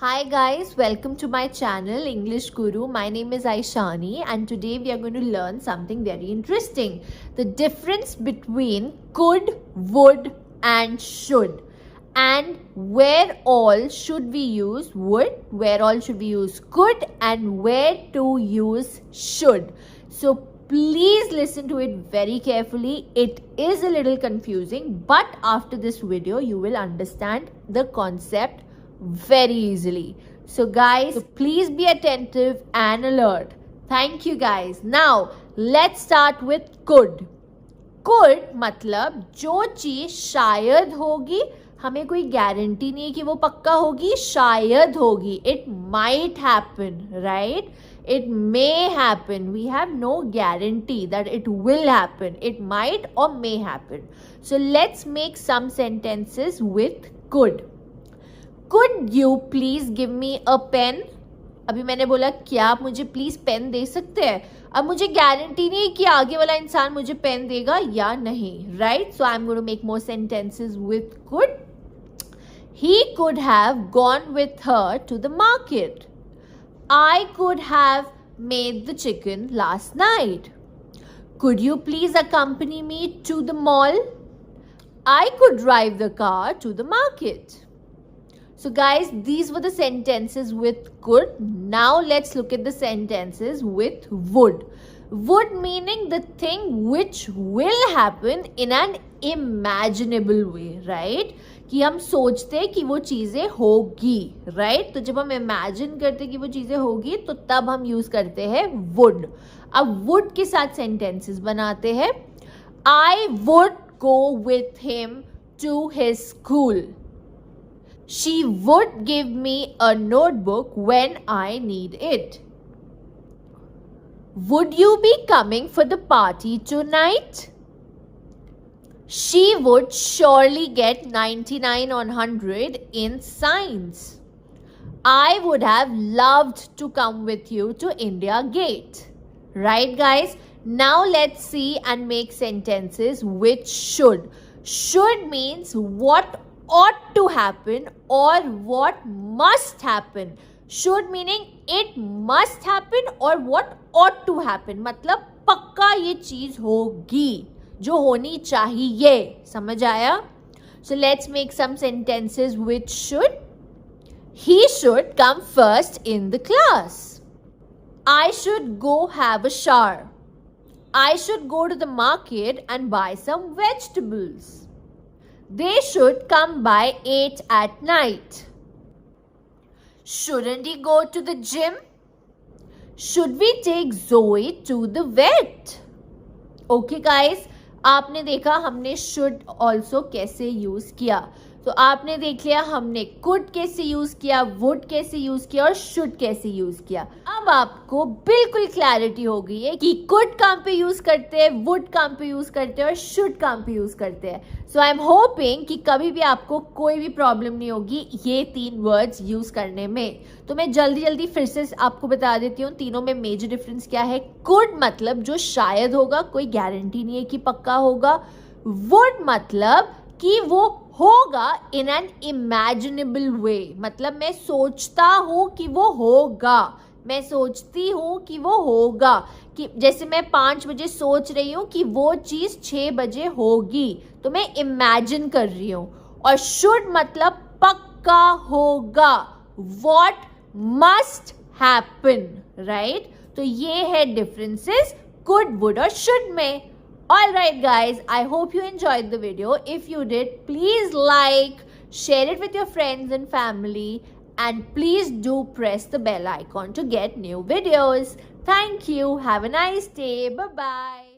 Hi guys, welcome to my channel English Guru. My name is Aishani and today we are going to learn something very interesting. The difference between could, would and should, and where all should we use would, where all should we use could, and where to use should. So please listen to it very carefully. It is a little confusing, but after this video you will understand the concept very easily. So guys, please be attentive and alert. Thank you guys. Now let's start with could. Could मतलब जो चीज शायद होगी, हमें कोई guarantee नहीं है कि वो पक्का होगी, शायद होगी. It might happen, right? It may happen. We have no guarantee that it will happen. It might or may happen. So let's make some sentences with could. Could you please give me a pen? अभी मैंने बोला क्या आप मुझे please pen दे सकते हैं. अब मुझे गारंटी नहीं कि आगे वाला इंसान मुझे पेन देगा या नहीं, right? So I am going to make more sentences with could. He could have gone with her to the market. I could have made the chicken last night. Could you please accompany me to the mall? I could drive the car to the market. So guys, these were the sentences with could. Now let's look at the sentences with would. Would meaning the thing which will happen in an imaginable way, right? कि हम सोचते हैं कि वो चीजें होगी, right? तो जब हम imagine करते हैं कि वो चीजें होगी तो तब हम यूज करते हैं would. अब would के साथ sentences बनाते हैं. I would go with him to his school. She would give me a notebook when I need it. Would you be coming for the party tonight? She would surely get 99 on 100 in science. I would have loved to come with you to India Gate. Right, guys? Now let's see and make sentences with should. Should means what ought to happen or what must happen. Should meaning it must happen or what ought to happen. मतलब पक्का ये चीज होगी, जो होनी चाहिए. समझ आया? So let's make some sentences with should. He should come first in the class. I should go have a shower. I should go to the market and buy some vegetables. They should come by 8 at night. Shouldn't he go to the gym? Should we take Zoe to the vet? Okay guys, आपने देखा हमने should also कैसे use किया. तो आपने देख लिया हमने could कैसे यूज किया, would कैसे यूज किया और should कैसे यूज किया. अब आपको बिल्कुल क्लैरिटी हो गई है कि could कहाँ पे यूज करते हैं, would कहाँ पे यूज करते हैं और should कहाँ पे यूज करते हैं. सो आई एम होपिंग कि कभी भी आपको कोई भी प्रॉब्लम नहीं होगी ये तीन वर्ड्स यूज करने में. तो मैं जल्दी फिर से आपको बता देती हूँ तीनों में मेजर डिफरेंस क्या है. कुड मतलब जो शायद होगा, कोई गारंटी नहीं है कि पक्का होगा. वुड मतलब कि वो होगा इन एन इमेजिनेबल वे, मतलब मैं सोचता हूँ कि वो होगा, मैं सोचती हूँ कि वो होगा. कि जैसे मैं 5 बजे सोच रही हूँ कि वो चीज 6 बजे होगी, तो मैं इमेजिन कर रही हूँ. और शुड मतलब पक्का होगा, वॉट मस्ट हैपन, राइट? तो ये है डिफरेंसेस कुड, वुड और शुड में. Alright guys, I hope you enjoyed the video. If you did, please like, share it with your friends and family, and please do press the bell icon to get new videos. Thank you. Have a nice day. Bye-bye.